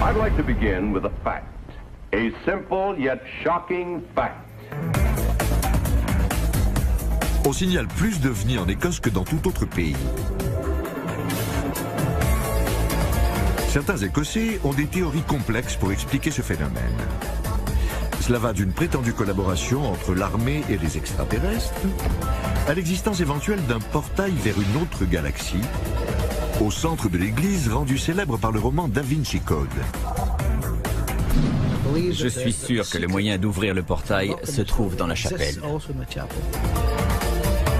I'd like to begin with a fact, a simple yet shocking fact. On signale plus d'ovnis en Écosse que dans tout autre pays. Certains Écossais ont des théories complexes pour expliquer ce phénomène. Cela va d'une prétendue collaboration entre l'armée et les extraterrestres à l'existence éventuelle d'un portail vers une autre galaxie, au centre de l'église rendue célèbre par le roman Da Vinci Code. Je suis sûr que le moyen d'ouvrir le portail se trouve dans la chapelle.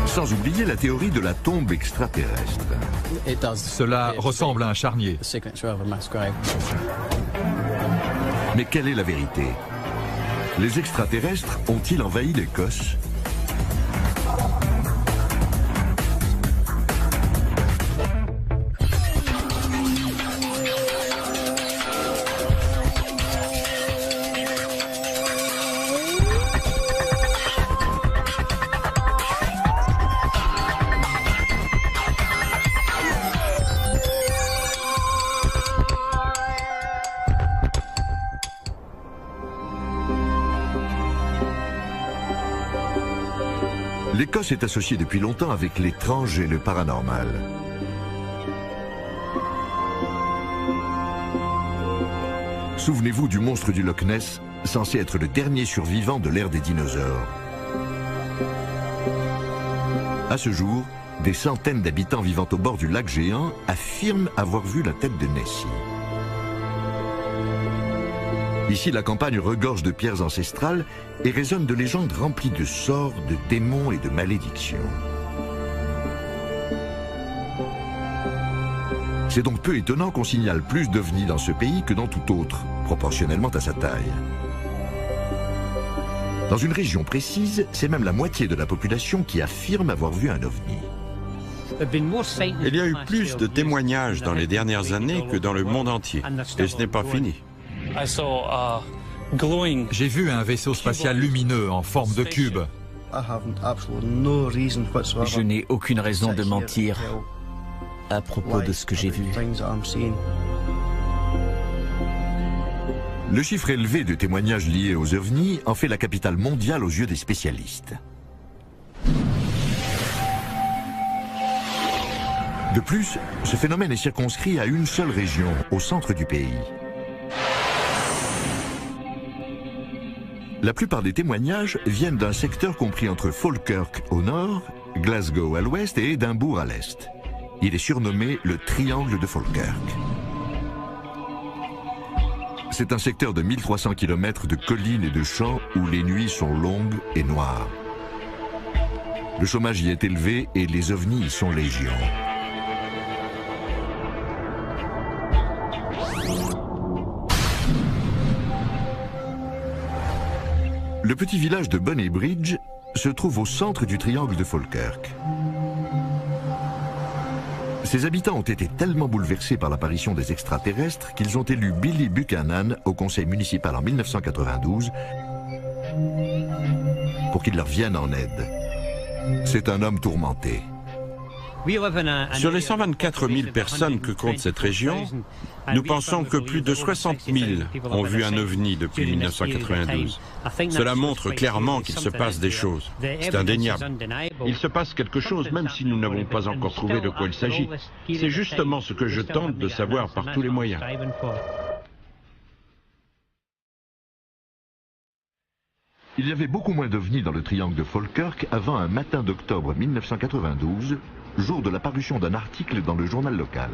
Sans oublier la théorie de la tombe extraterrestre. Cela ressemble à un charnier. Mais quelle est la vérité? Les extraterrestres ont-ils envahi l'Écosse? L'Écosse est associée depuis longtemps avec l'étrange et le paranormal. Souvenez-vous du monstre du Loch Ness, censé être le dernier survivant de l'ère des dinosaures. À ce jour, des centaines d'habitants vivant au bord du lac géant affirment avoir vu la tête de Nessie. Ici, la campagne regorge de pierres ancestrales et résonne de légendes remplies de sorts, de démons et de malédictions. C'est donc peu étonnant qu'on signale plus d'ovnis dans ce pays que dans tout autre, proportionnellement à sa taille. Dans une région précise, c'est même la moitié de la population qui affirme avoir vu un ovni. Il y a eu plus de témoignages dans les dernières années que dans le monde entier. Et ce n'est pas fini. J'ai vu un vaisseau spatial lumineux en forme de cube. Je n'ai aucune raison de mentir à propos de ce que j'ai vu. Le chiffre élevé de témoignages liés aux ovnis en fait la capitale mondiale aux yeux des spécialistes. De plus, ce phénomène est circonscrit à une seule région, au centre du pays. La plupart des témoignages viennent d'un secteur compris entre Falkirk au nord, Glasgow à l'ouest et Édimbourg à l'est. Il est surnommé le Triangle de Falkirk. C'est un secteur de 1300 km de collines et de champs où les nuits sont longues et noires. Le chômage y est élevé et les ovnis y sont légion. Le petit village de Bonnybridge se trouve au centre du triangle de Falkirk. Ses habitants ont été tellement bouleversés par l'apparition des extraterrestres qu'ils ont élu Billy Buchanan au conseil municipal en 1992 pour qu'il leur vienne en aide. C'est un homme tourmenté. Sur les 124 000 personnes que compte cette région, nous pensons que plus de 60 000 ont vu un ovni depuis 1992. Cela montre clairement qu'il se passe des choses. C'est indéniable. Il se passe quelque chose même si nous n'avons pas encore trouvé de quoi il s'agit. C'est justement ce que je tente de savoir par tous les moyens. Il y avait beaucoup moins d'ovnis dans le triangle de Falkirk avant un matin d'octobre 1992, jour de la parution d'un article dans le journal local.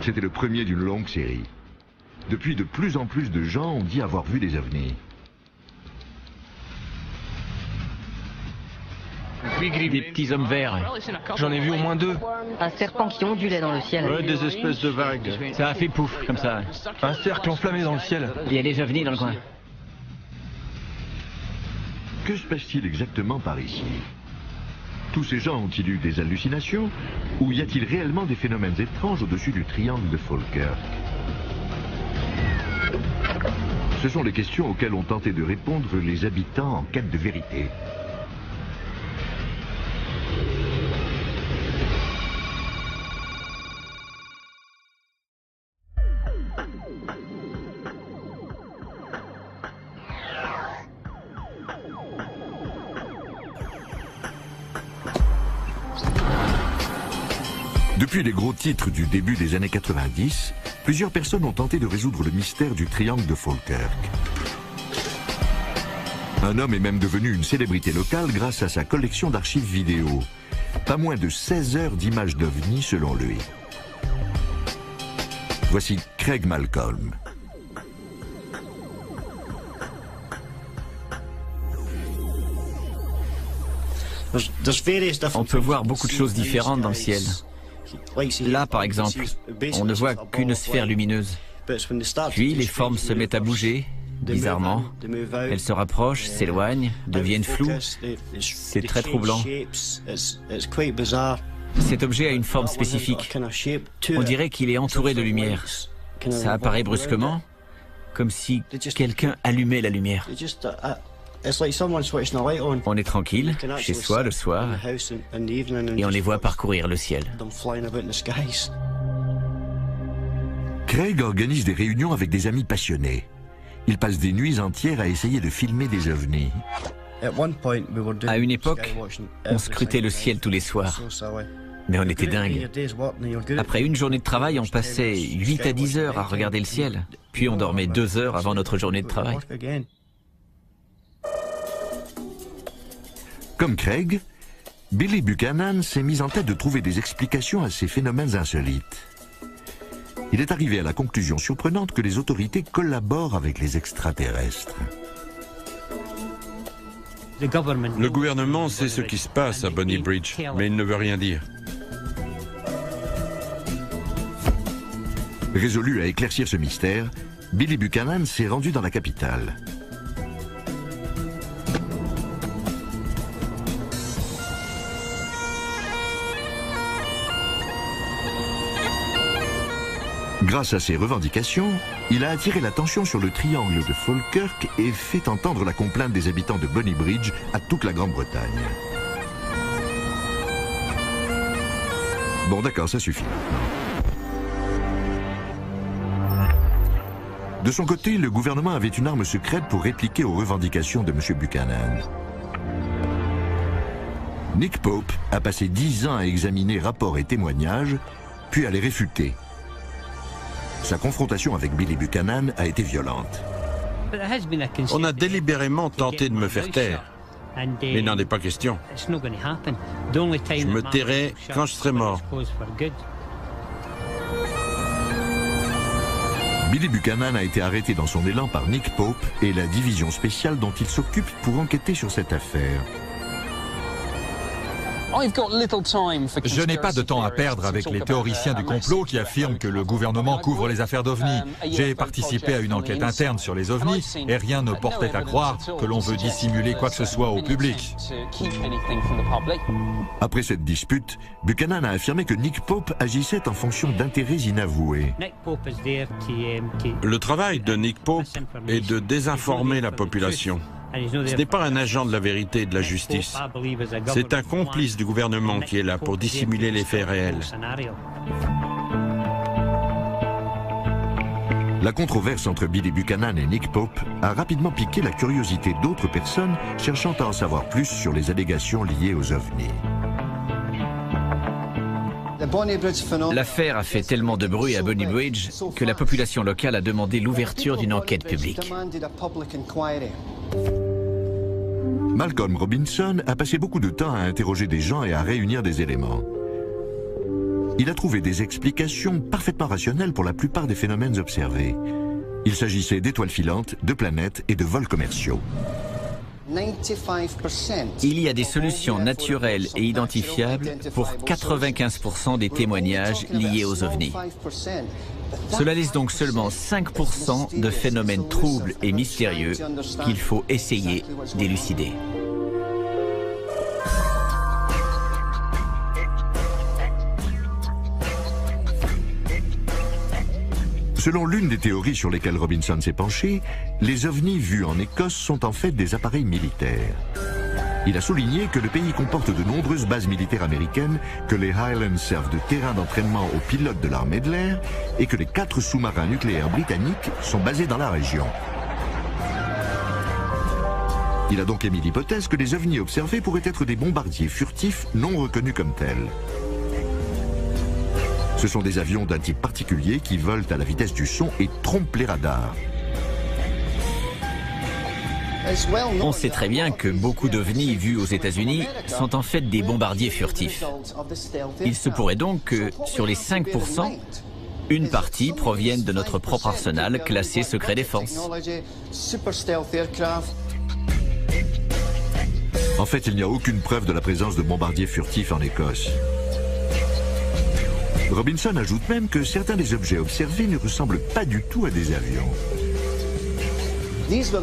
C'était le premier d'une longue série. Depuis, de plus en plus de gens ont dit avoir vu des ovnis. Des petits hommes verts. J'en ai vu au moins 2. Un serpent qui ondulait dans le ciel. Ouais, des espèces de vagues. Ça a fait pouf, comme ça. Un cercle enflammé dans le ciel. Il y a des ovnis dans le coin. Que se passe-t-il exactement par ici? Tous ces gens ont-ils eu des hallucinations? Ou y a-t-il réellement des phénomènes étranges au-dessus du triangle de Falkirk? Ce sont les questions auxquelles ont tenté de répondre les habitants en quête de vérité. Depuis les gros titres du début des années 90, plusieurs personnes ont tenté de résoudre le mystère du triangle de Falkirk. Un homme est même devenu une célébrité locale grâce à sa collection d'archives vidéo. Pas moins de 16 heures d'images d'OVNI selon lui. Voici Craig Malcolm. On peut voir beaucoup de choses différentes dans le ciel. Là, par exemple, on ne voit qu'une sphère lumineuse. Puis les formes se mettent à bouger, bizarrement. Elles se rapprochent, s'éloignent, deviennent floues. C'est très troublant. Cet objet a une forme spécifique. On dirait qu'il est entouré de lumière. Ça apparaît brusquement, comme si quelqu'un allumait la lumière. On est tranquille, chez soi le soir, et on les voit parcourir le ciel. Craig organise des réunions avec des amis passionnés. Il passe des nuits entières à essayer de filmer des ovnis. À une époque, on scrutait le ciel tous les soirs. Mais on était dingues. Après une journée de travail, on passait 8 à 10 heures à regarder le ciel. Puis on dormait 2 heures avant notre journée de travail. Comme Craig, Billy Buchanan s'est mis en tête de trouver des explications à ces phénomènes insolites. Il est arrivé à la conclusion surprenante que les autorités collaborent avec les extraterrestres. Le gouvernement sait ce qui se passe à Bonny Bridge, mais il ne veut rien dire. Résolu à éclaircir ce mystère, Billy Buchanan s'est rendu dans la capitale. Grâce à ses revendications, il a attiré l'attention sur le triangle de Falkirk et fait entendre la complainte des habitants de Bonny Bridge à toute la Grande-Bretagne. Bon d'accord, ça suffit. De son côté, le gouvernement avait une arme secrète pour répliquer aux revendications de M. Buchanan. Nick Pope a passé 10 ans à examiner rapports et témoignages, puis à les réfuter. Sa confrontation avec Billy Buchanan a été violente. On a délibérément tenté de me faire taire, mais il n'en est pas question. Je me tairai quand je serai mort. Billy Buchanan a été arrêté dans son élan par Nick Pope et la division spéciale dont il s'occupe pour enquêter sur cette affaire. Je n'ai pas de temps à perdre avec les théoriciens du complot qui affirment que le gouvernement couvre les affaires d'OVNI. J'ai participé à une enquête interne sur les OVNI et rien ne portait à croire que l'on veut dissimuler quoi que ce soit au public. Après cette dispute, Buchanan a affirmé que Nick Pope agissait en fonction d'intérêts inavoués. Le travail de Nick Pope est de désinformer la population. Ce n'est pas un agent de la vérité et de la justice. C'est un complice du gouvernement qui est là pour dissimuler les faits réels. La controverse entre Billy Buchanan et Nick Pope a rapidement piqué la curiosité d'autres personnes cherchant à en savoir plus sur les allégations liées aux ovnis. L'affaire a fait tellement de bruit à Bonny Bridge que la population locale a demandé l'ouverture d'une enquête publique. Malcolm Robinson a passé beaucoup de temps à interroger des gens et à réunir des éléments. Il a trouvé des explications parfaitement rationnelles pour la plupart des phénomènes observés. Il s'agissait d'étoiles filantes, de planètes et de vols commerciaux. Il y a des solutions naturelles et identifiables pour 95% des témoignages liés aux ovnis. Cela laisse donc seulement 5% de phénomènes troubles et mystérieux qu'il faut essayer d'élucider. Selon l'une des théories sur lesquelles Robinson s'est penché, les ovnis vus en Écosse sont en fait des appareils militaires. Il a souligné que le pays comporte de nombreuses bases militaires américaines, que les Highlands servent de terrain d'entraînement aux pilotes de l'armée de l'air et que les 4 sous-marins nucléaires britanniques sont basés dans la région. Il a donc émis l'hypothèse que les ovnis observés pourraient être des bombardiers furtifs non reconnus comme tels. Ce sont des avions d'un type particulier qui volent à la vitesse du son et trompent les radars. On sait très bien que beaucoup d'ovnis vus aux États-Unis sont en fait des bombardiers furtifs. Il se pourrait donc que, sur les 5%, une partie provienne de notre propre arsenal classé secret défense. En fait, il n'y a aucune preuve de la présence de bombardiers furtifs en Écosse. Robinson ajoute même que certains des objets observés ne ressemblent pas du tout à des avions.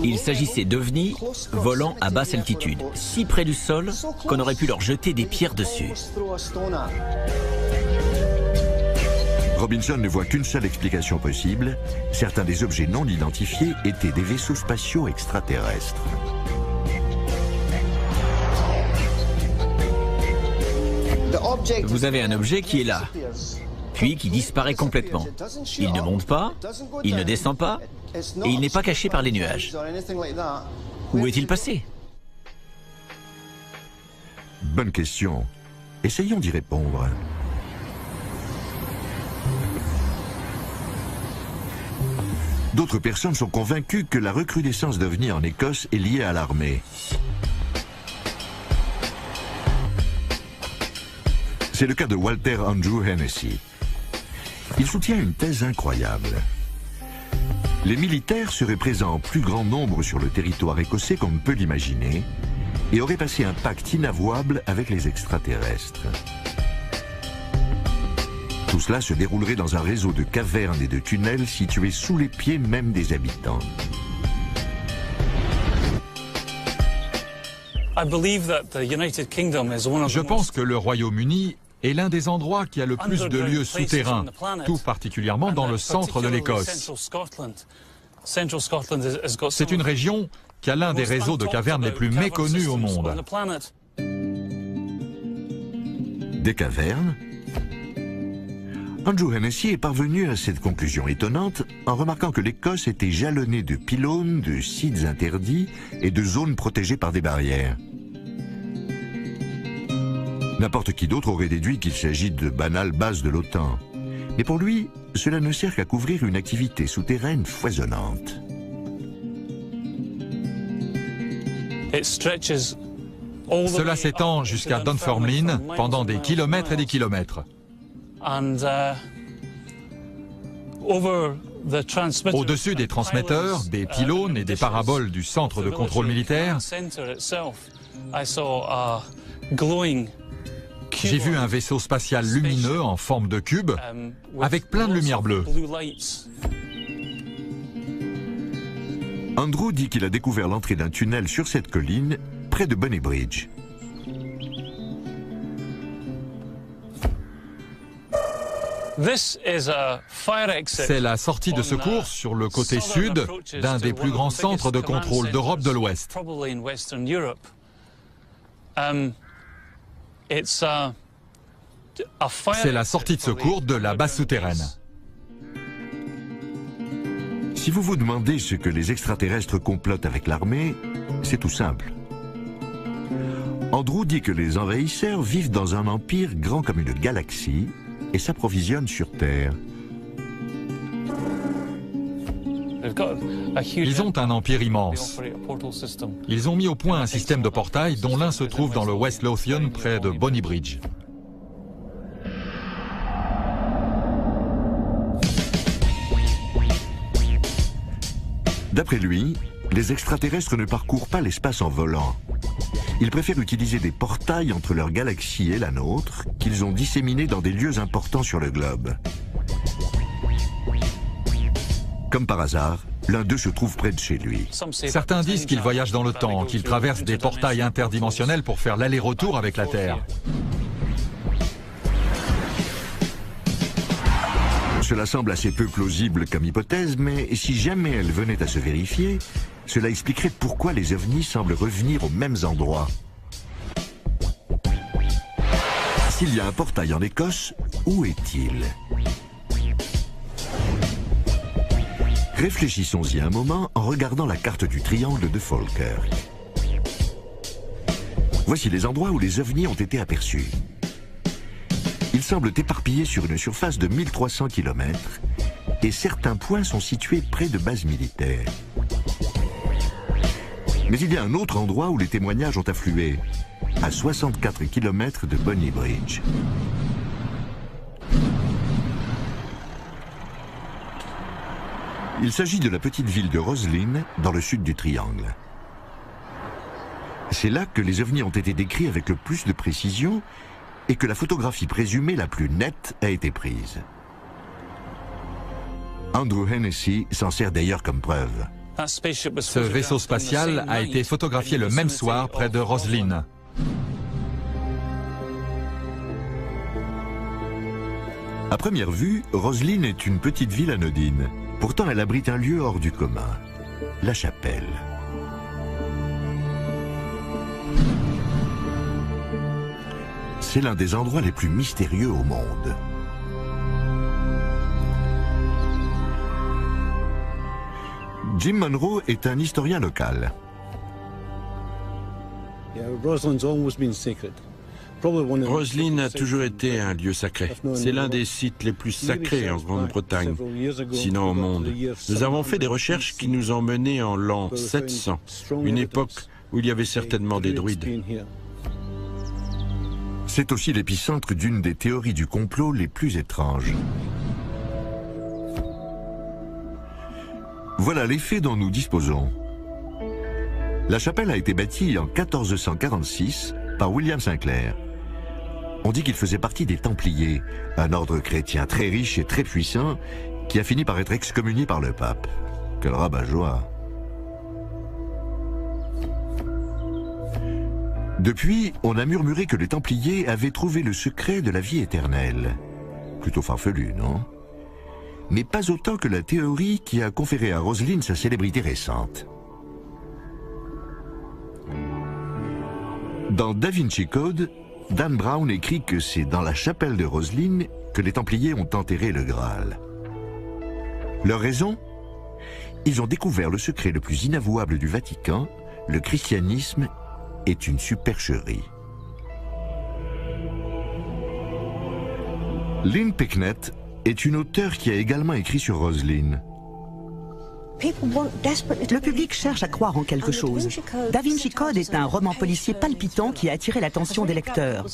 Il s'agissait d'ovnis volant à basse altitude, si près du sol qu'on aurait pu leur jeter des pierres dessus. Robinson ne voit qu'une seule explication possible. Certains des objets non identifiés étaient des vaisseaux spatiaux extraterrestres. Vous avez un objet qui est là, puis qui disparaît complètement. Il ne monte pas, il ne descend pas, et il n'est pas caché par les nuages. Où est-il passé? Bonne question. Essayons d'y répondre. D'autres personnes sont convaincues que la recrudescence d'ovnis en Écosse est liée à l'armée. C'est le cas de Walter Andrew Hennessy. Il soutient une thèse incroyable. Les militaires seraient présents en plus grand nombre sur le territoire écossais qu'on ne peut l'imaginer et auraient passé un pacte inavouable avec les extraterrestres. Tout cela se déroulerait dans un réseau de cavernes et de tunnels situés sous les pieds même des habitants. Je pense que le Royaume-Uni est l'un des endroits qui a le plus de lieux souterrains, tout particulièrement dans le centre de l'Écosse. C'est une région qui a l'un des réseaux de cavernes les plus méconnus au monde. Des cavernes? Andrew Hennessy est parvenu à cette conclusion étonnante en remarquant que l'Écosse était jalonnée de pylônes, de sites interdits et de zones protégées par des barrières. N'importe qui d'autre aurait déduit qu'il s'agit de banales bases de l'OTAN. Mais pour lui, cela ne sert qu'à couvrir une activité souterraine foisonnante. Cela s'étend jusqu'à Dunfermline pendant des kilomètres et des kilomètres. Au-dessus des transmetteurs, des pylônes et des paraboles du centre de contrôle militaire, j'ai vu un vaisseau spatial lumineux en forme de cube avec plein de lumière bleue. Andrew dit qu'il a découvert l'entrée d'un tunnel sur cette colline, près de Bonny Bridge. C'est la sortie de secours sur le côté sud d'un des plus grands centres de contrôle d'Europe de l'Ouest. C'est la sortie de secours de la base souterraine. Si vous vous demandez ce que les extraterrestres complotent avec l'armée, c'est tout simple. Andrew dit que les envahisseurs vivent dans un empire grand comme une galaxie et s'approvisionnent sur Terre. Ils ont un empire immense. Ils ont mis au point un système de portails dont l'un se trouve dans le West Lothian près de Bonny Bridge. D'après lui, les extraterrestres ne parcourent pas l'espace en volant. Ils préfèrent utiliser des portails entre leur galaxie et la nôtre, qu'ils ont disséminés dans des lieux importants sur le globe. Comme par hasard, l'un d'eux se trouve près de chez lui. Certains disent qu'ils voyagent dans le temps, qu'ils traversent des portails interdimensionnels pour faire l'aller-retour avec la Terre. Cela semble assez peu plausible comme hypothèse, mais si jamais elle venait à se vérifier, cela expliquerait pourquoi les ovnis semblent revenir aux mêmes endroits. S'il y a un portail en Écosse, où est-il? Réfléchissons-y un moment en regardant la carte du triangle de Falkirk. Voici les endroits où les ovnis ont été aperçus. Ils Ils semblent éparpillés sur une surface de 1300 km et certains points sont situés près de bases militaires. Mais il y a un autre endroit où les témoignages ont afflué, à 64 km de Bonny Bridge. Il s'agit de la petite ville de Roslyn, dans le sud du triangle. C'est là que les ovnis ont été décrits avec le plus de précision et que la photographie présumée la plus nette a été prise. Andrew Hennessy s'en sert d'ailleurs comme preuve. Ce vaisseau spatial a été photographié le même soir près de Roslyn. À première vue, Roslyn est une petite ville anodine. Pourtant, elle abrite un lieu hors du commun, la chapelle. C'est l'un des endroits les plus mystérieux au monde. Jim Monroe est un historien local. Roslyn a toujours été un lieu sacré. C'est l'un des sites les plus sacrés en Grande-Bretagne, sinon au monde. Nous avons fait des recherches qui nous ont menés en l'an 700, une époque où il y avait certainement des druides. C'est aussi l'épicentre d'une des théories du complot les plus étranges. Voilà les faits dont nous disposons. La chapelle a été bâtie en 1446 par William Sinclair. On dit qu'il faisait partie des Templiers, un ordre chrétien très riche et très puissant qui a fini par être excommunié par le pape. Quel rabat-joie! Depuis, on a murmuré que les Templiers avaient trouvé le secret de la vie éternelle. Plutôt farfelu, non? Mais pas autant que la théorie qui a conféré à Roslyn sa célébrité récente. Dans Da Vinci Code, Dan Brown écrit que c'est dans la chapelle de Roslyn que les Templiers ont enterré le Graal. Leur raison? Ils ont découvert le secret le plus inavouable du Vatican, le christianisme est une supercherie. Lynn Pecknett est une auteure qui a également écrit sur Roslyn. Le public cherche à croire en quelque chose. Da Vinci Code est un roman policier palpitant qui a attiré l'attention des lecteurs.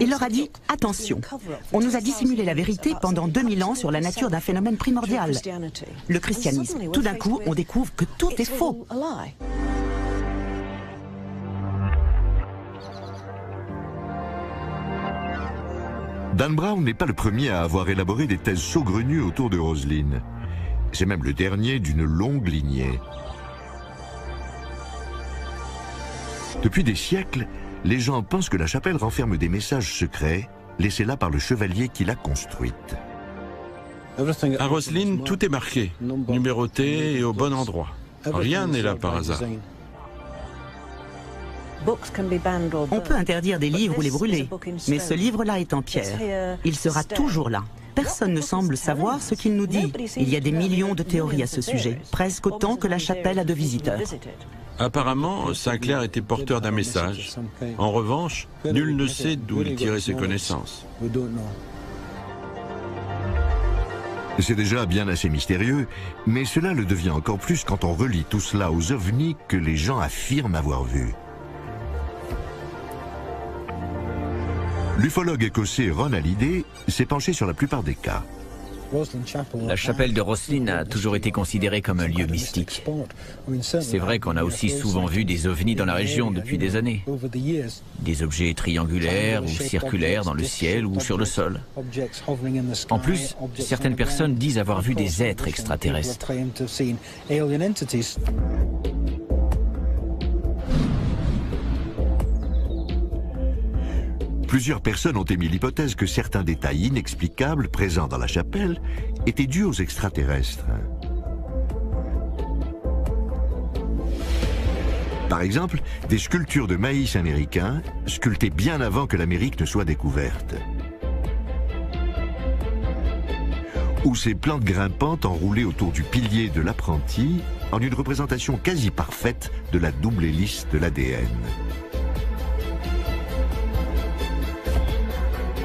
Il leur a dit « Attention, on nous a dissimulé la vérité pendant 2000 ans sur la nature d'un phénomène primordial. Le christianisme. Tout d'un coup, on découvre que tout est faux. » Dan Brown n'est pas le premier à avoir élaboré des thèses saugrenues autour de Roslyn. C'est même le dernier d'une longue lignée. Depuis des siècles, les gens pensent que la chapelle renferme des messages secrets, laissés là par le chevalier qui l'a construite. À Roslyn, tout est marqué, numéroté et au bon endroit. Rien n'est là par hasard. On peut interdire des livres ou les brûler, mais ce livre-là est en pierre. Il sera toujours là. Personne ne semble savoir ce qu'il nous dit. Il y a des millions de théories à ce sujet, presque autant que la chapelle a de visiteurs. Apparemment, Sinclair était porteur d'un message. En revanche, nul ne sait d'où il tirait ses connaissances. C'est déjà bien assez mystérieux, mais cela le devient encore plus quand on relie tout cela aux ovnis que les gens affirment avoir vus. L'ufologue écossais Ron Halliday s'est penché sur la plupart des cas. La chapelle de Roslyn a toujours été considérée comme un lieu mystique. C'est vrai qu'on a aussi souvent vu des ovnis dans la région depuis des années. Des objets triangulaires ou circulaires dans le ciel ou sur le sol. En plus, certaines personnes disent avoir vu des êtres extraterrestres. Plusieurs personnes ont émis l'hypothèse que certains détails inexplicables présents dans la chapelle étaient dus aux extraterrestres. Par exemple, des sculptures de maïs américain, sculptées bien avant que l'Amérique ne soit découverte. Ou ces plantes grimpantes enroulées autour du pilier de l'apprenti en une représentation quasi parfaite de la double hélice de l'ADN.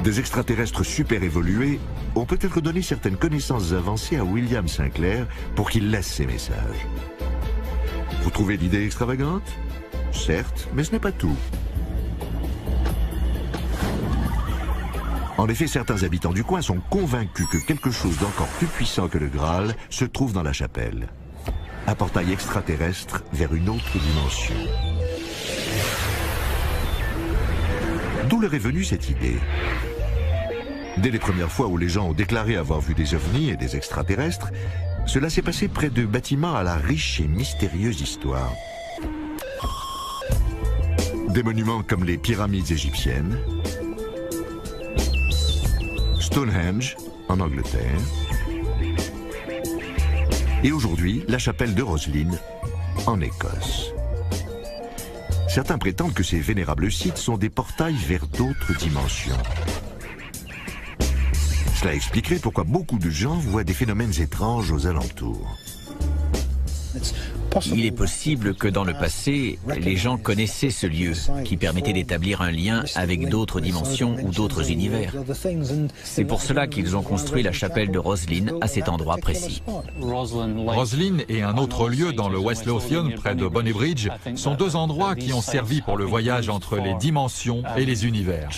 Des extraterrestres super évolués ont peut-être donné certaines connaissances avancées à William Sinclair pour qu'il laisse ces messages. Vous trouvez l'idée extravagante? Certes, mais ce n'est pas tout. En effet, certains habitants du coin sont convaincus que quelque chose d'encore plus puissant que le Graal se trouve dans la chapelle. Un portail extraterrestre vers une autre dimension. D'où leur est venue cette idée? Dès les premières fois où les gens ont déclaré avoir vu des ovnis et des extraterrestres, cela s'est passé près de bâtiments à la riche et mystérieuse histoire. Des monuments comme les pyramides égyptiennes, Stonehenge en Angleterre, et aujourd'hui la chapelle de Roslin en Écosse. Certains prétendent que ces vénérables sites sont des portails vers d'autres dimensions. Cela expliquerait pourquoi beaucoup de gens voient des phénomènes étranges aux alentours. Il est possible que dans le passé, les gens connaissaient ce lieu qui permettait d'établir un lien avec d'autres dimensions ou d'autres univers. C'est pour cela qu'ils ont construit la chapelle de Roslin à cet endroit précis. Roslin et un autre lieu dans le West Lothian, près de Bonnybridge, sont deux endroits qui ont servi pour le voyage entre les dimensions et les univers.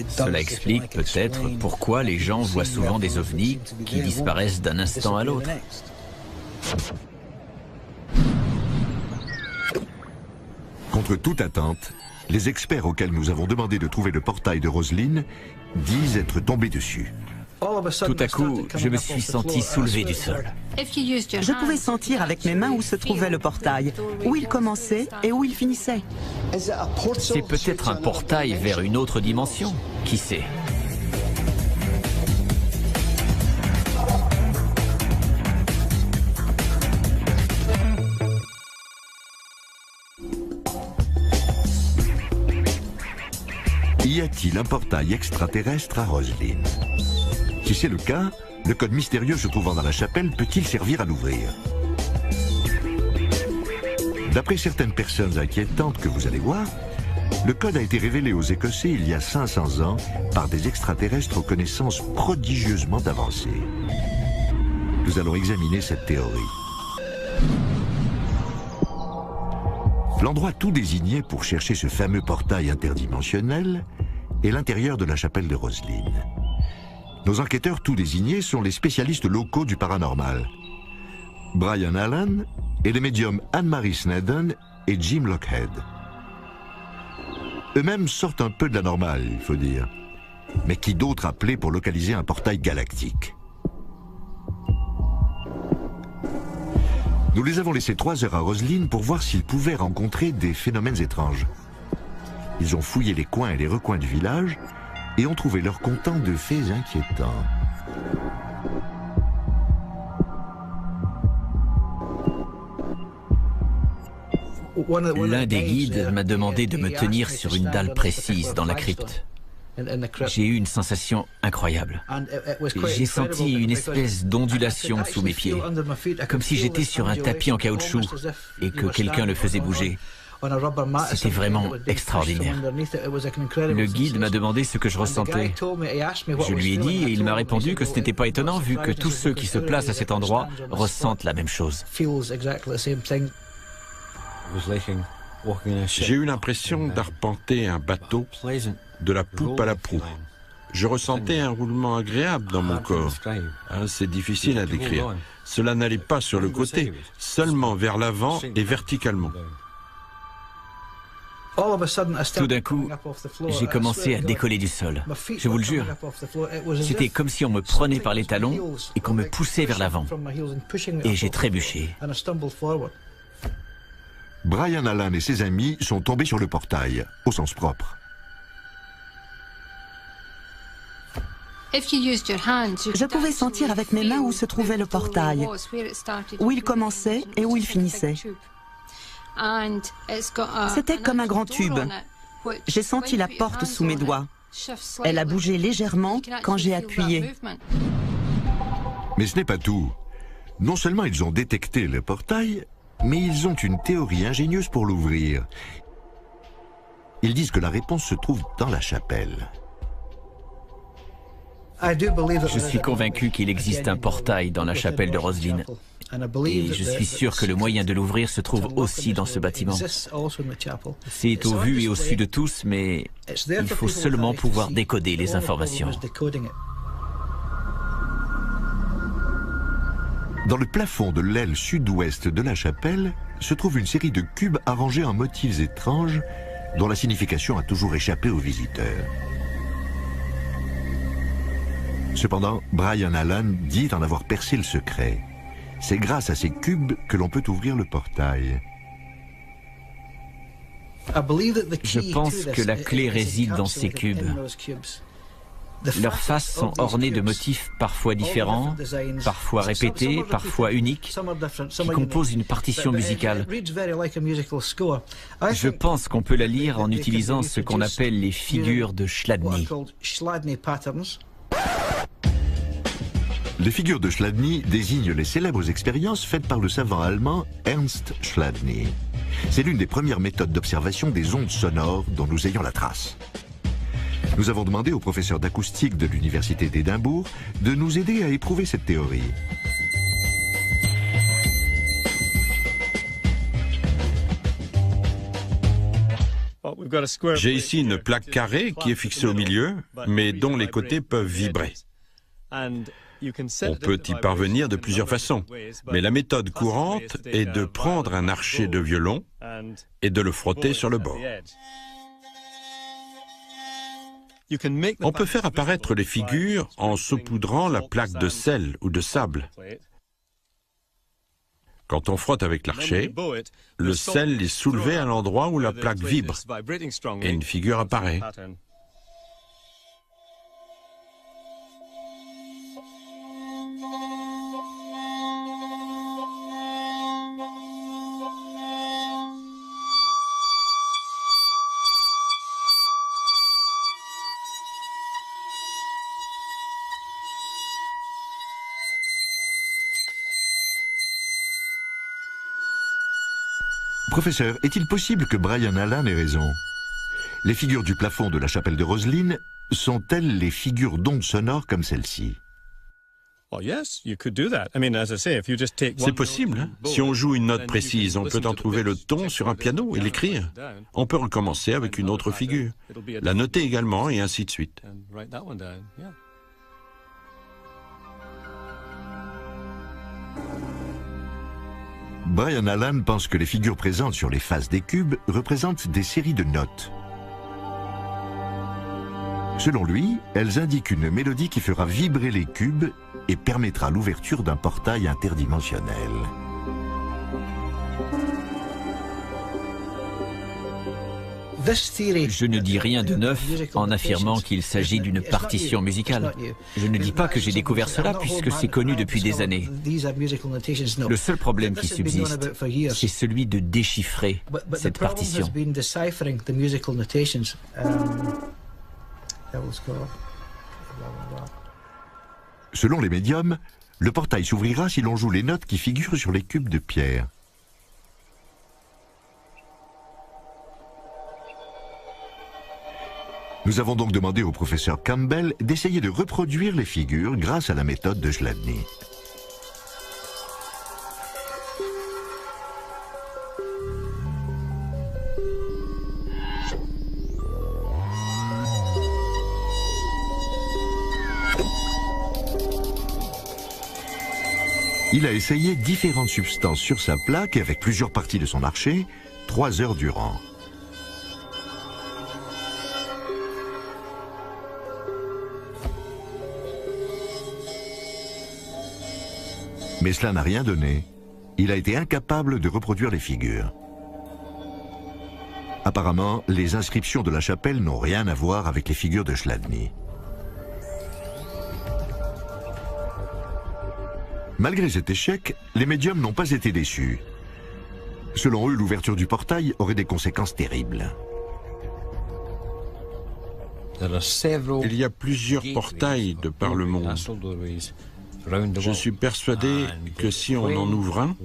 Cela explique peut-être pourquoi les gens voient souvent des ovnis qui disparaissent d'un instant à l'autre. Contre toute attente, les experts auxquels nous avons demandé de trouver le portail de Roslin disent être tombés dessus. Tout à coup, je me suis senti soulevé du sol. Je pouvais sentir avec mes mains où se trouvait le portail, où il commençait et où il finissait. C'est peut-être un portail vers une autre dimension, qui sait? Y a-t-il un portail extraterrestre à Roslin? Si c'est le cas, le code mystérieux se trouvant dans la chapelle peut-il servir à l'ouvrir? D'après certaines personnes inquiétantes que vous allez voir, le code a été révélé aux Écossais il y a 500 ans par des extraterrestres aux connaissances prodigieusement avancées. Nous allons examiner cette théorie. L'endroit tout désigné pour chercher ce fameux portail interdimensionnel est l'intérieur de la chapelle de Roslin. Nos enquêteurs tout désignés sont les spécialistes locaux du paranormal. Brian Allen et les médiums Anne-Marie Snedden et Jim Lockhead. Eux-mêmes sortent un peu de la normale, il faut dire. Mais qui d'autre appelé pour localiser un portail galactique? Nous les avons laissés 3 heures à Roslin pour voir s'ils pouvaient rencontrer des phénomènes étranges. Ils ont fouillé les coins et les recoins du village et ont trouvé leur comptant de faits inquiétants. L'un des guides m'a demandé de me tenir sur une dalle précise dans la crypte. J'ai eu une sensation incroyable. J'ai senti une espèce d'ondulation sous mes pieds, comme si j'étais sur un tapis en caoutchouc et que quelqu'un le faisait bouger. C'était vraiment extraordinaire. Le guide m'a demandé ce que je ressentais. Je lui ai dit et il m'a répondu que ce n'était pas étonnant vu que tous ceux qui se placent à cet endroit ressentent la même chose. J'ai eu l'impression d'arpenter un bateau de la poupe à la proue. Je ressentais un roulement agréable dans mon corps. C'est difficile à décrire. Cela n'allait pas sur le côté, seulement vers l'avant et verticalement. Tout d'un coup, j'ai commencé à décoller du sol. Je vous le jure. C'était comme si on me prenait par les talons et qu'on me poussait vers l'avant. Et j'ai trébuché. Brian Allen et ses amis sont tombés sur le portail, au sens propre. Je pouvais sentir avec mes mains où se trouvait le portail, où il commençait et où il finissait. C'était comme un grand tube. J'ai senti la porte sous mes doigts. Elle a bougé légèrement quand j'ai appuyé. Mais ce n'est pas tout. Non seulement ils ont détecté le portail, mais ils ont une théorie ingénieuse pour l'ouvrir. Ils disent que la réponse se trouve dans la chapelle. Je suis convaincu qu'il existe un portail dans la chapelle de Roslin. Et je suis sûr que le moyen de l'ouvrir se trouve aussi dans ce bâtiment. C'est au vu et au su de tous, mais il faut seulement pouvoir décoder les informations. Dans le plafond de l'aile sud-ouest de la chapelle se trouve une série de cubes arrangés en motifs étranges dont la signification a toujours échappé aux visiteurs. Cependant, Brian Allen dit en avoir percé le secret. C'est grâce à ces cubes que l'on peut ouvrir le portail. Je pense que la clé réside dans ces cubes. Leurs faces sont ornées de motifs parfois différents, parfois répétés, parfois uniques, qui composent une partition musicale. Je pense qu'on peut la lire en utilisant ce qu'on appelle les figures de Chladni. Les figures de Chladni désignent les célèbres expériences faites par le savant allemand Ernst Chladni. C'est l'une des premières méthodes d'observation des ondes sonores dont nous ayons la trace. Nous avons demandé au professeur d'acoustique de l'Université d'Édimbourg de nous aider à éprouver cette théorie. J'ai ici une plaque carrée qui est fixée au milieu, mais dont les côtés peuvent vibrer. On peut y parvenir de plusieurs façons, mais la méthode courante est de prendre un archet de violon et de le frotter sur le bord. On peut faire apparaître les figures en saupoudrant la plaque de sel ou de sable. Quand on frotte avec l'archet, le sel est soulevé à l'endroit où la plaque vibre et une figure apparaît. Professeur, est-il possible que Brian Allen ait raison? Les figures du plafond de la chapelle de Roslin sont-elles les figures d'ondes sonores comme celle-ci? C'est possible, hein? Si on joue une note précise, on peut en trouver le ton sur un piano et l'écrire. On peut recommencer avec une autre figure, la noter également et ainsi de suite. Brian Allen pense que les figures présentes sur les faces des cubes représentent des séries de notes. Selon lui, elles indiquent une mélodie qui fera vibrer les cubes et permettra l'ouverture d'un portail interdimensionnel. Je ne dis rien de neuf en affirmant qu'il s'agit d'une partition musicale. Je ne dis pas que j'ai découvert cela puisque c'est connu depuis des années. Le seul problème qui subsiste, c'est celui de déchiffrer cette partition. Selon les médiums, le portail s'ouvrira si l'on joue les notes qui figurent sur les cubes de pierre. Nous avons donc demandé au professeur Campbell d'essayer de reproduire les figures grâce à la méthode de Chladni. Il a essayé différentes substances sur sa plaque et avec plusieurs parties de son archet, 3 heures durant. Mais cela n'a rien donné. Il a été incapable de reproduire les figures. Apparemment, les inscriptions de la chapelle n'ont rien à voir avec les figures de Chladni. Malgré cet échec, les médiums n'ont pas été déçus. Selon eux, l'ouverture du portail aurait des conséquences terribles. Il y a plusieurs portails de par le monde. Je suis persuadé que si on en ouvre un,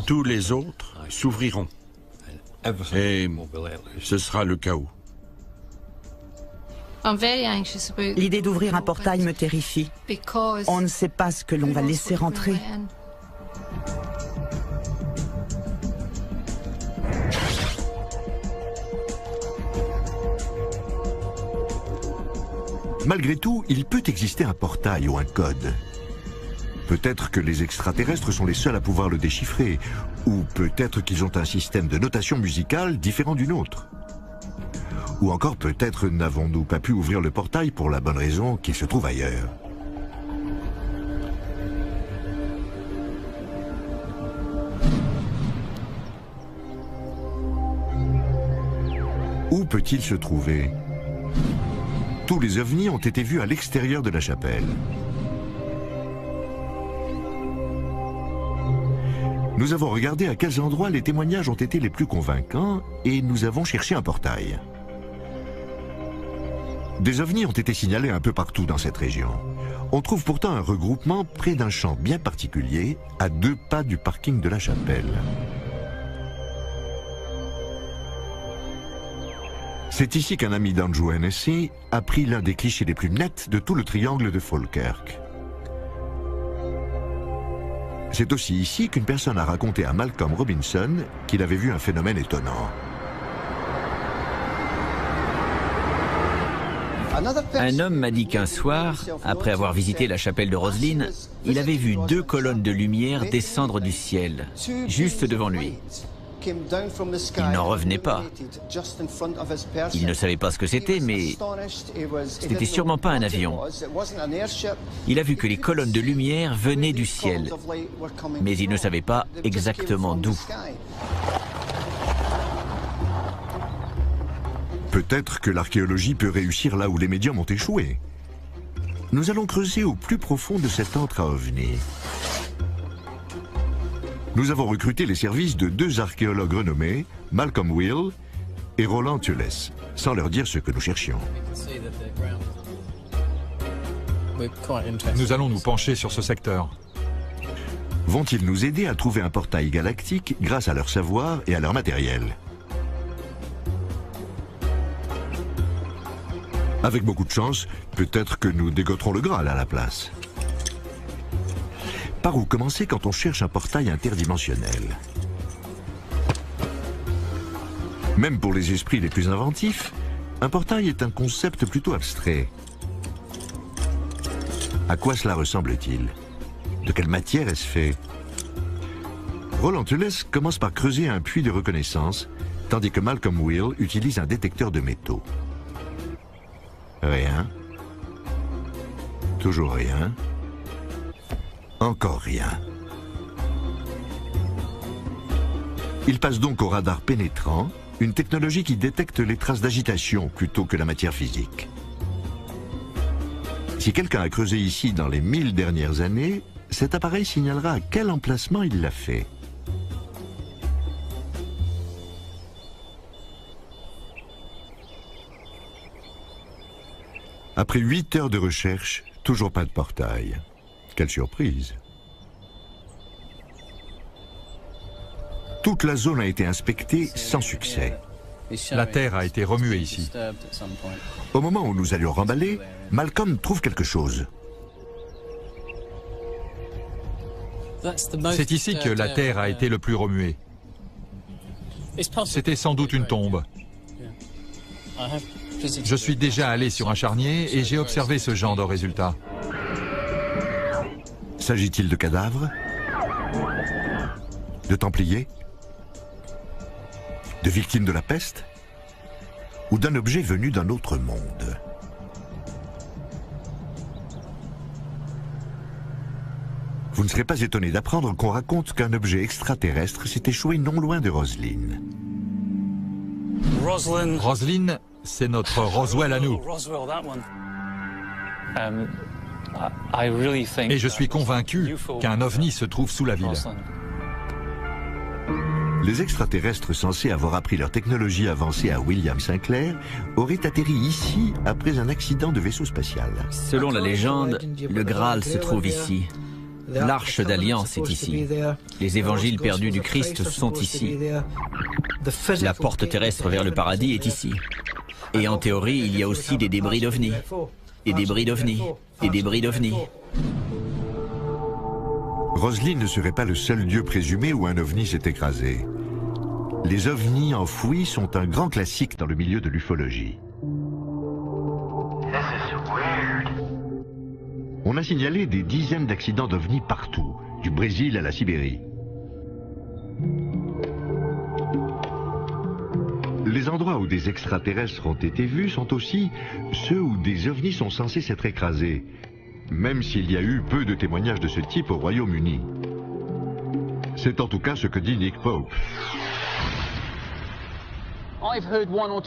tous les autres s'ouvriront. Et ce sera le chaos. L'idée d'ouvrir un portail me terrifie. On ne sait pas ce que l'on va laisser rentrer. Malgré tout, il peut exister un portail ou un code. Peut-être que les extraterrestres sont les seuls à pouvoir le déchiffrer, ou peut-être qu'ils ont un système de notation musicale différent du nôtre. Ou encore peut-être n'avons-nous pas pu ouvrir le portail pour la bonne raison qu'il se trouve ailleurs. Où peut-il se trouver ? Tous les ovnis ont été vus à l'extérieur de la chapelle. Nous avons regardé à quels endroits les témoignages ont été les plus convaincants et nous avons cherché un portail. Des ovnis ont été signalés un peu partout dans cette région. On trouve pourtant un regroupement près d'un champ bien particulier, à 2 pas du parking de la chapelle. C'est ici qu'un ami d'Andrew Hennessy a pris l'un des clichés les plus nets de tout le triangle de Falkirk. C'est aussi ici qu'une personne a raconté à Malcolm Robinson qu'il avait vu un phénomène étonnant. Un homme m'a dit qu'un soir, après avoir visité la chapelle de Roslyn, il avait vu 2 colonnes de lumière descendre du ciel, juste devant lui. Il n'en revenait pas. Il ne savait pas ce que c'était, mais ce n'était sûrement pas un avion. Il a vu que les colonnes de lumière venaient du ciel, mais il ne savait pas exactement d'où. Peut-être que l'archéologie peut réussir là où les médiums ont échoué. Nous allons creuser au plus profond de cet antre à ovnis. Nous avons recruté les services de 2 archéologues renommés, Malcolm Will et Roland Tulles, sans leur dire ce que nous cherchions. Nous allons nous pencher sur ce secteur. Vont-ils nous aider à trouver un portail galactique grâce à leur savoir et à leur matériel? Avec beaucoup de chance, peut-être que nous dégoterons le Graal à la place. Par où commencer quand on cherche un portail interdimensionnel? Même pour les esprits les plus inventifs, un portail est un concept plutôt abstrait. À quoi cela ressemble-t-il? De quelle matière est-ce fait? Roland Tulles commence par creuser un puits de reconnaissance, tandis que Malcolm Will utilise un détecteur de métaux. Rien. Toujours rien. Encore rien. Il passe donc au radar pénétrant, une technologie qui détecte les traces d'agitation plutôt que la matière physique. Si quelqu'un a creusé ici dans les 1000 dernières années, cet appareil signalera à quel emplacement il l'a fait. Après 8 heures de recherche, toujours pas de portail. Quelle surprise! Toute la zone a été inspectée sans succès. La terre a été remuée ici. Au moment où nous allions remballer, Malcolm trouve quelque chose. C'est ici que la terre a été le plus remuée. C'était sans doute une tombe. Je suis déjà allé sur un charnier et j'ai observé ce genre de résultat. S'agit-il de cadavres? De templiers? De victimes de la peste? Ou d'un objet venu d'un autre monde? Vous ne serez pas étonné d'apprendre qu'on raconte qu'un objet extraterrestre s'est échoué non loin de Roslyn. Roslyn, c'est notre Roswell à nous. Et je suis convaincu qu'un ovni se trouve sous la ville. Les extraterrestres censés avoir appris leur technologie avancée à William Sinclair auraient atterri ici après un accident de vaisseau spatial. Selon la légende, le Graal se trouve ici. L'Arche d'Alliance est ici. Les évangiles perdus du Christ sont ici. La porte terrestre vers le paradis est ici. Et en théorie, il y a aussi des débris d'ovnis. Des débris d'ovnis. Des débris d'ovnis. Rosslyn ne serait pas le seul lieu présumé où un ovni s'est écrasé. Les ovnis enfouis sont un grand classique dans le milieu de l'ufologie. On a signalé des dizaines d'accidents d'ovnis partout, du Brésil à la Sibérie. Les endroits où des extraterrestres ont été vus sont aussi ceux où des ovnis sont censés s'être écrasés, même s'il y a eu peu de témoignages de ce type au Royaume-Uni. C'est en tout cas ce que dit Nick Pope.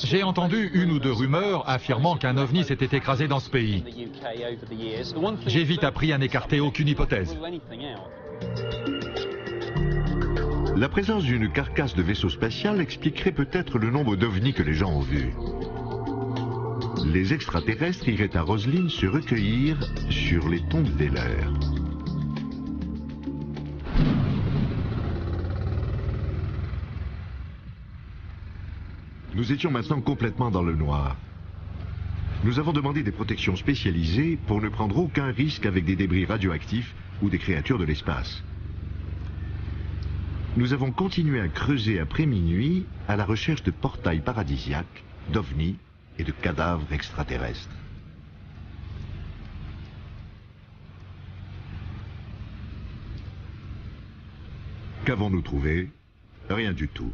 J'ai entendu une ou deux rumeurs affirmant qu'un ovni s'était écrasé dans ce pays. J'ai vite appris à n'écarter aucune hypothèse. La présence d'une carcasse de vaisseau spatial expliquerait peut-être le nombre d'ovnis que les gens ont vus. Les extraterrestres iraient à Rosslyn se recueillir sur les tombes des leurs. Nous étions maintenant complètement dans le noir. Nous avons demandé des protections spécialisées pour ne prendre aucun risque avec des débris radioactifs ou des créatures de l'espace. Nous avons continué à creuser après minuit à la recherche de portails paradisiaques, d'ovnis et de cadavres extraterrestres. Qu'avons-nous trouvé? Rien du tout.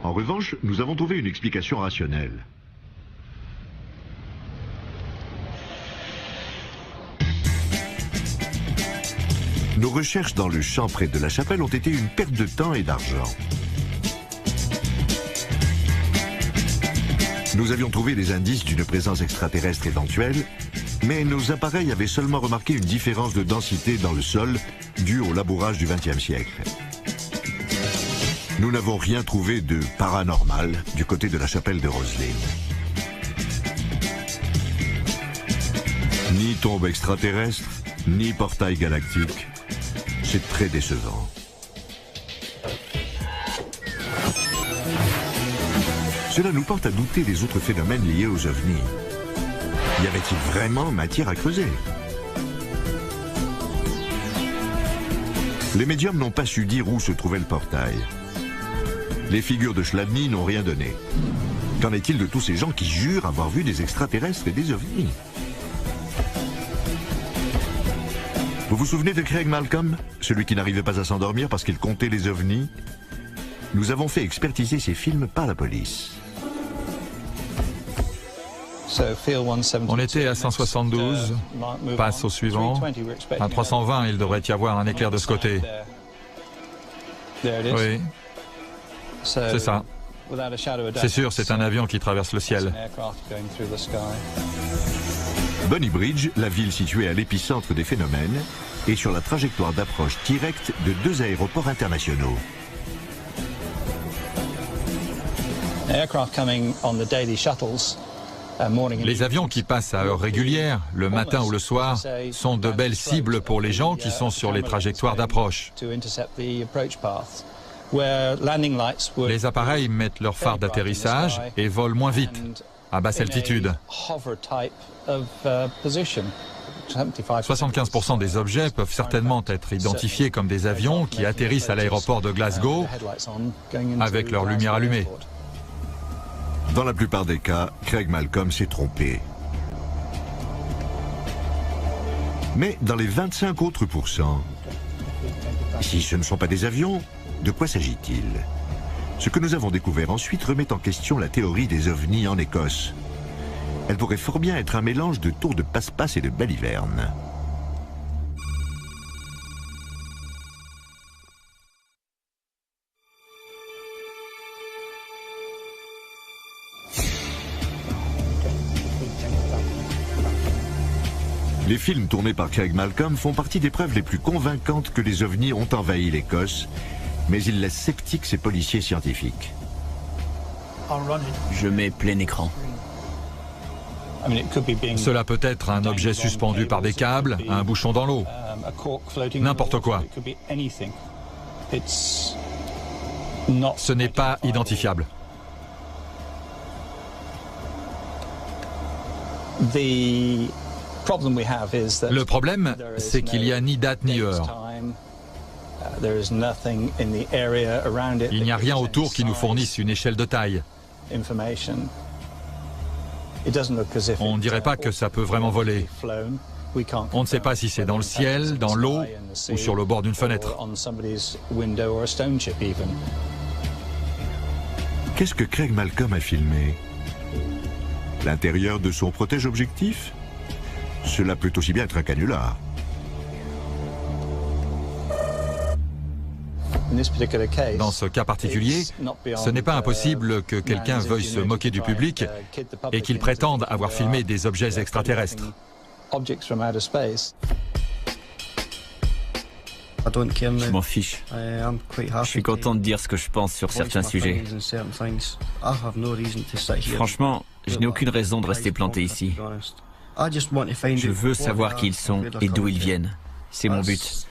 En revanche, nous avons trouvé une explication rationnelle. Nos recherches dans le champ près de la chapelle ont été une perte de temps et d'argent. Nous avions trouvé des indices d'une présence extraterrestre éventuelle, mais nos appareils avaient seulement remarqué une différence de densité dans le sol due au labourage du XXe siècle. Nous n'avons rien trouvé de paranormal du côté de la chapelle de Rosslyn. Ni tombe extraterrestre, ni portail galactique. C'est très décevant. Cela nous porte à douter des autres phénomènes liés aux ovnis. Y avait-il vraiment matière à creuser? Les médiums n'ont pas su dire où se trouvait le portail. Les figures de Chladni n'ont rien donné. Qu'en est-il de tous ces gens qui jurent avoir vu des extraterrestres et des ovnis? Vous vous souvenez de Craig Malcolm, celui qui n'arrivait pas à s'endormir parce qu'il comptait les ovnis? Nous avons fait expertiser ces films par la police. On était à 172, passe au suivant. À 320, il devrait y avoir un éclair de ce côté. Oui. C'est ça. C'est sûr, c'est un avion qui traverse le ciel. Bonny Bridge, la ville située à l'épicentre des phénomènes, est sur la trajectoire d'approche directe de deux aéroports internationaux. Les avions qui passent à heure régulière, le matin ou le soir, sont de belles cibles pour les gens qui sont sur les trajectoires d'approche. Les appareils mettent leurs phares d'atterrissage et volent moins vite, à basse altitude. 75% des objets peuvent certainement être identifiés comme des avions qui atterrissent à l'aéroport de Glasgow avec leur lumière allumée. Dans la plupart des cas, Craig Malcolm s'est trompé. Mais dans les 25 autres pourcents, si ce ne sont pas des avions, de quoi s'agit-il? Ce que nous avons découvert ensuite remet en question la théorie des ovnis en Écosse. Elle pourrait fort bien être un mélange de tours de passe-passe et de balivernes. Les films tournés par Craig Malcolm font partie des preuves les plus convaincantes que les ovnis ont envahi l'Écosse, mais ils laissent sceptiques ces policiers scientifiques. Je mets plein écran. Cela peut être un objet suspendu par des câbles, un bouchon dans l'eau, n'importe quoi. Ce n'est pas identifiable. Le problème, c'est qu'il n'y a ni date ni heure. Il n'y a rien autour qui nous fournisse une échelle de taille. On ne dirait pas que ça peut vraiment voler. On ne sait pas si c'est dans le ciel, dans l'eau ou sur le bord d'une fenêtre. Qu'est-ce que Craig Malcolm a filmé? L'intérieur de son protège-objectif? Cela peut aussi bien être un canular. Dans ce cas particulier, ce n'est pas impossible que quelqu'un veuille se moquer du public et qu'il prétende avoir filmé des objets extraterrestres. Je m'en fiche. Je suis content de dire ce que je pense sur certains sujets. Franchement, je n'ai aucune raison de rester planté ici. Je veux savoir qui ils sont et d'où ils viennent. C'est mon but.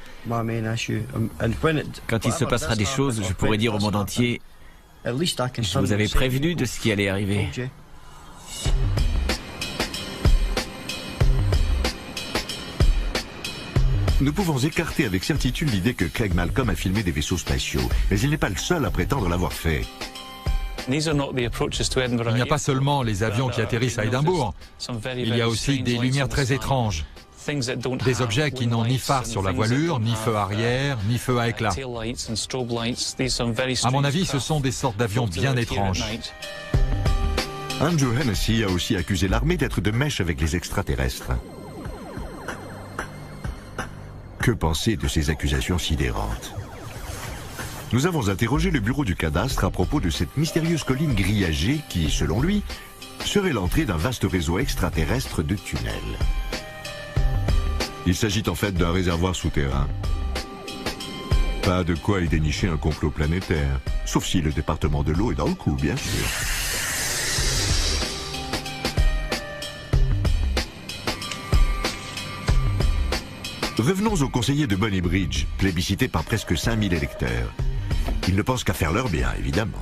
Quand il se passera des choses, je pourrai dire au monde entier, je vous avais prévenu de ce qui allait arriver. Nous pouvons écarter avec certitude l'idée que Craig Malcolm a filmé des vaisseaux spatiaux, mais il n'est pas le seul à prétendre l'avoir fait. Il n'y a pas seulement les avions qui atterrissent à Édimbourg, il y a aussi des lumières très étranges. Des objets qui n'ont ni phare sur la voilure, ni feu arrière, ni feu à éclat. À mon avis, ce sont des sortes d'avions bien étranges. Andrew Hennessy a aussi accusé l'armée d'être de mèche avec les extraterrestres. Que penser de ces accusations sidérantes? Nous avons interrogé le bureau du cadastre à propos de cette mystérieuse colline grillagée qui, selon lui, serait l'entrée d'un vaste réseau extraterrestre de tunnels. Il s'agit en fait d'un réservoir souterrain. Pas de quoi y dénicher un complot planétaire, sauf si le département de l'eau est dans le coup, bien sûr. Revenons aux conseillers de Bonny Bridge, plébiscités par presque 5000 électeurs. Ils ne pensent qu'à faire leur bien, évidemment.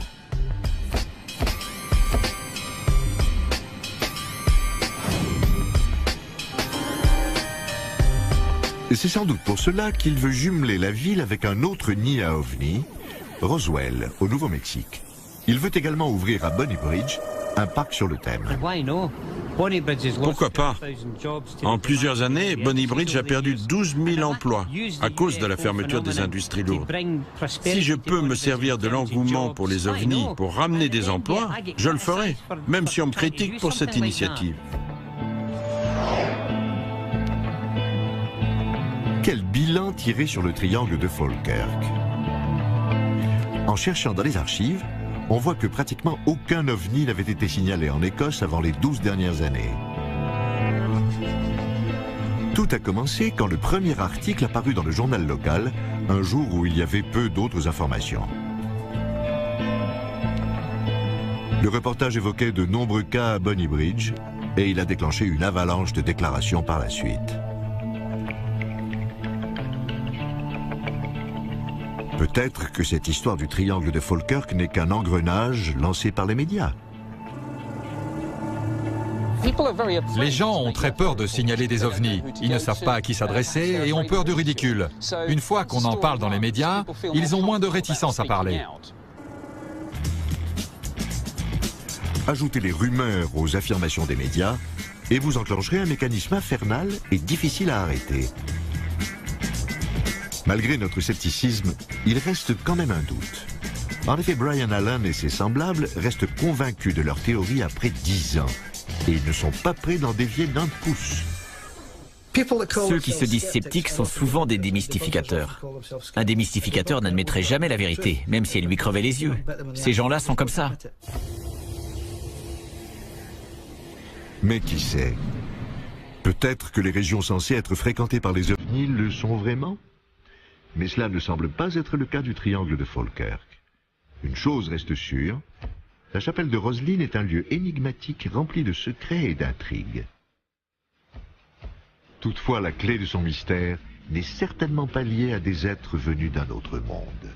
C'est sans doute pour cela qu'il veut jumeler la ville avec un autre nid à ovnis, Roswell, au Nouveau-Mexique. Il veut également ouvrir à Bonny Bridge un parc sur le thème. Pourquoi pas? En plusieurs années, Bonny Bridge a perdu 12 000 emplois à cause de la fermeture des industries lourdes. Si je peux me servir de l'engouement pour les ovnis pour ramener des emplois, je le ferai, même si on me critique pour cette initiative. Quel bilan tirer sur le triangle de Falkirk? En cherchant dans les archives, on voit que pratiquement aucun ovni n'avait été signalé en Écosse avant les 12 dernières années. Tout a commencé quand le premier article apparut dans le journal local, un jour où il y avait peu d'autres informations. Le reportage évoquait de nombreux cas à Bonny Bridge et il a déclenché une avalanche de déclarations par la suite. Peut-être que cette histoire du triangle de Falkirk n'est qu'un engrenage lancé par les médias. Les gens ont très peur de signaler des ovnis. Ils ne savent pas à qui s'adresser et ont peur du ridicule. Une fois qu'on en parle dans les médias, ils ont moins de réticence à parler. Ajoutez les rumeurs aux affirmations des médias et vous enclencherez un mécanisme infernal et difficile à arrêter. Malgré notre scepticisme, il reste quand même un doute. En effet, Brian Allen et ses semblables restent convaincus de leur théorie après 10 ans. Et ils ne sont pas prêts d'en dévier d'un pouce. Ceux qui se disent sceptiques sont souvent des démystificateurs. Un démystificateur n'admettrait jamais la vérité, même si elle lui crevait les yeux. Ces gens-là sont comme ça. Mais qui sait? Peut-être que les régions censées être fréquentées par les ovnis le sont vraiment? Mais cela ne semble pas être le cas du triangle de Falkirk. Une chose reste sûre, La chapelle de Rosslyn est un lieu énigmatique rempli de secrets et d'intrigues. Toutefois, la clé de son mystère n'est certainement pas liée à des êtres venus d'un autre monde.